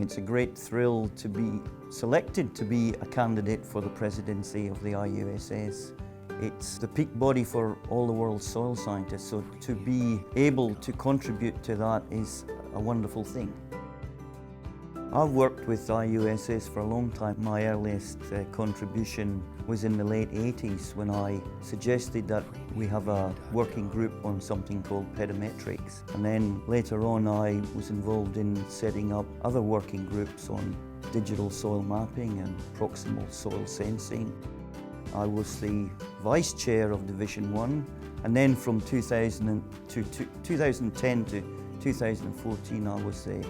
It's a great thrill to be selected to be a candidate for the presidency of the IUSS. It's the peak body for all the world's soil scientists, so to be able to contribute to that is a wonderful thing. I've worked with IUSS for a long time. My earliest contribution was in the late 80s when I suggested that we have a working group on something called pedometrics. And then later on I was involved in setting up other working groups on digital soil mapping and proximal soil sensing. I was the Vice Chair of Division 1, and then from 2010 to 2014 I was the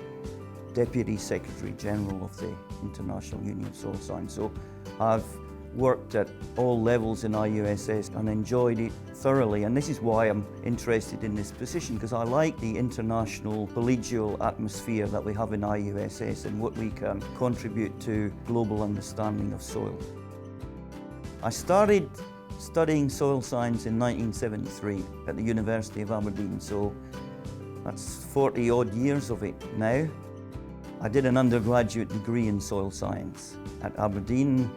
Deputy Secretary General of the International Union of Soil Science. So I've worked at all levels in IUSS and enjoyed it thoroughly, and this is why I'm interested in this position, because I like the international collegial atmosphere that we have in IUSS and what we can contribute to global understanding of soil. I started studying soil science in 1973 at the University of Aberdeen, so that's 40 odd years of it now. I did an undergraduate degree in soil science at Aberdeen.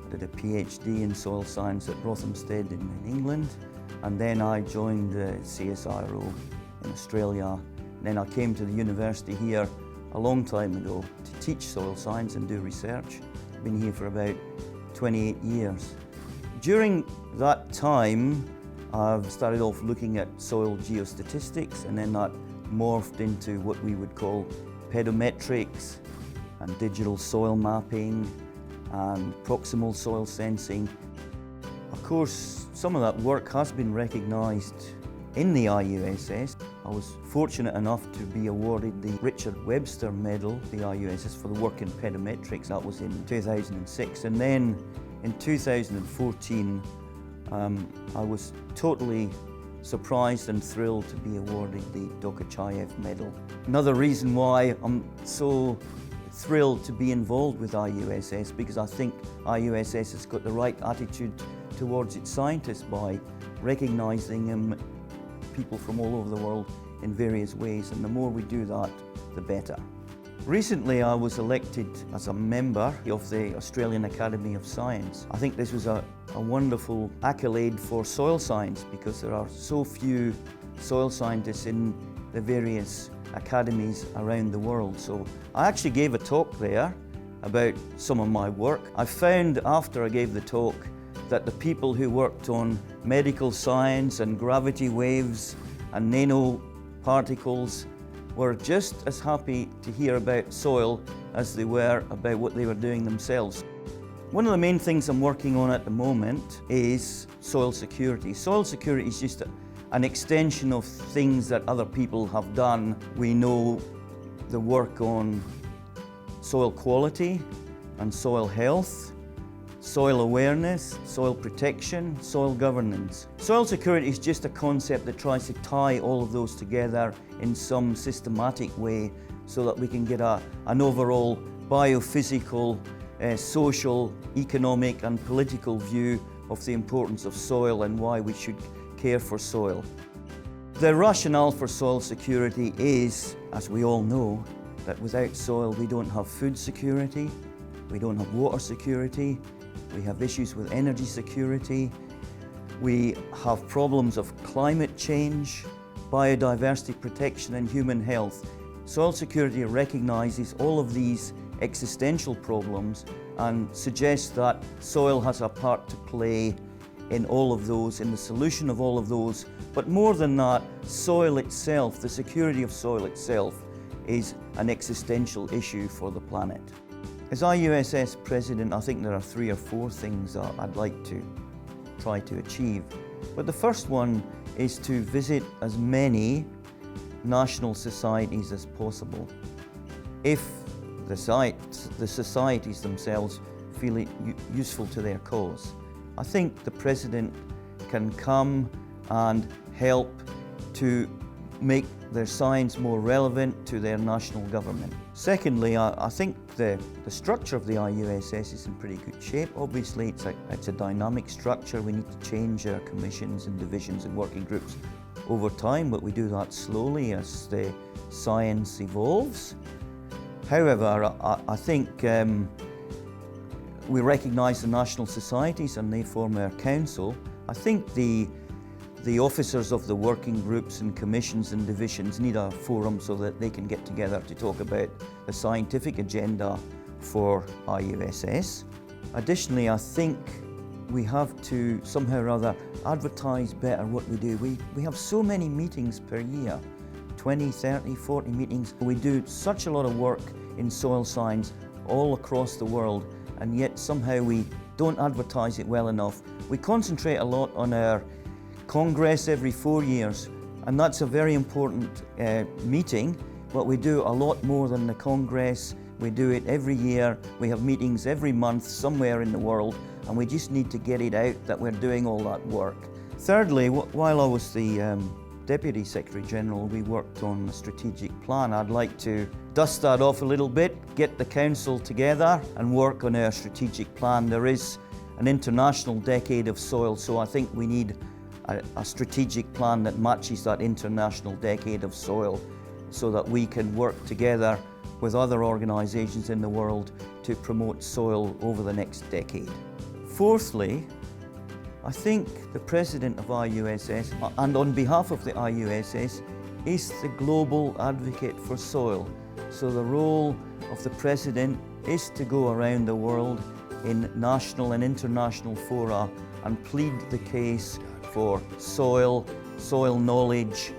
I did a PhD in soil science at Rothamsted in England, and then I joined the CSIRO in Australia. And then I came to the university here a long time ago to teach soil science and do research. I've been here for about 28 years. During that time, I've started off looking at soil geostatistics, and then that morphed into what we would call pedometrics and digital soil mapping and proximal soil sensing. Of course, some of that work has been recognised in the IUSS. I was fortunate enough to be awarded the Richard Webster Medal, the IUSS, for the work in pedometrics. That was in 2006. And then in 2014, I was totally surprised and thrilled to be awarded the Dokuchayev Medal. Another reason why I'm so thrilled to be involved with IUSS, because I think IUSS has got the right attitude towards its scientists by recognising people from all over the world in various ways, and the more we do that, the better. Recently I was elected as a member of the Australian Academy of Science. I think this was a wonderful accolade for soil science, because there are so few soil scientists in the various academies around the world. So I actually gave a talk there about some of my work. I found after I gave the talk that the people who worked on medical science and gravity waves and nanoparticles were just as happy to hear about soil as they were about what they were doing themselves. One of the main things I'm working on at the moment is soil security. Soil security is just an extension of things that other people have done. We know the work on soil quality and soil health, soil awareness, soil protection, soil governance. Soil security is just a concept that tries to tie all of those together in some systematic way so that we can get an overall biophysical, social, economic and political view of the importance of soil and why we should care for soil. The rationale for soil security is, as we all know, that without soil we don't have food security, we don't have water security, we have issues with energy security, we have problems of climate change, biodiversity protection and human health. Soil security recognises all of these existential problems and suggests that soil has a part to play in all of those, in the solution of all of those. But more than that, soil itself, the security of soil itself, is an existential issue for the planet. As IUSS President, I think there are 3 or 4 things that I'd like to try to achieve. But the first one is to visit as many national societies as possible. If the societies themselves feel it useful to their cause. I think the President can come and help to make their science more relevant to their national government. Secondly, I think the structure of the IUSS is in pretty good shape. Obviously, it's a dynamic structure. We need to change our commissions and divisions and working groups over time, but we do that slowly as the science evolves. However, I think we recognise the national societies and they form our council. I think the officers of the working groups and commissions and divisions need a forum so that they can get together to talk about the scientific agenda for IUSS. Additionally, I think we have to somehow or other advertise better what we do. We have so many meetings per year, 20, 30, 40 meetings. We do such a lot of work in soil science all across the world, and yet somehow we don't advertise it well enough. We concentrate a lot on our Congress every 4 years, and that's a very important meeting, but we do a lot more than the Congress. We do it every year. We have meetings every month somewhere in the world, and we just need to get it out that we're doing all that work. Thirdly, while I was the Deputy Secretary General, we worked on a strategic plan. I'd like to dust that off a little bit, get the Council together and work on our strategic plan. There is an international decade of soil, so I think we need a strategic plan that matches that international decade of soil so that we can work together with other organisations in the world to promote soil over the next decade. Fourthly, I think the President of IUSS, and on behalf of the IUSS, is the global advocate for soil. So the role of the President is to go around the world in national and international fora and plead the case for soil knowledge,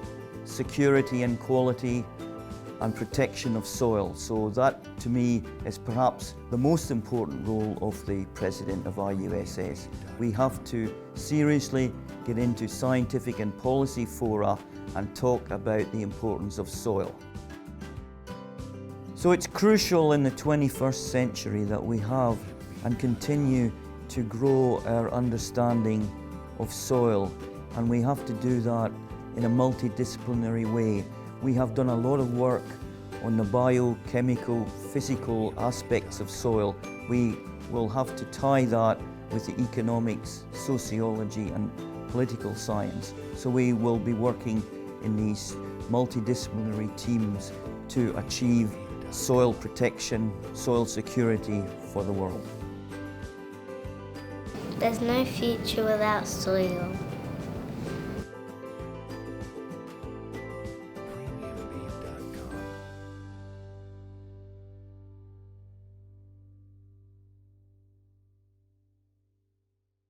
security and quality, and protection of soil. So that, to me, is perhaps the most important role of the President of IUSS. We have to seriously get into scientific and policy fora and talk about the importance of soil. So it's crucial in the 21st century that we have and continue to grow our understanding of soil, and we have to do that in a multidisciplinary way. We have done a lot of work on the biochemical, physical aspects of soil. We will have to tie that with the economics, sociology and political science. So we will be working in these multidisciplinary teams to achieve soil protection, soil security for the world. There's no future without soil.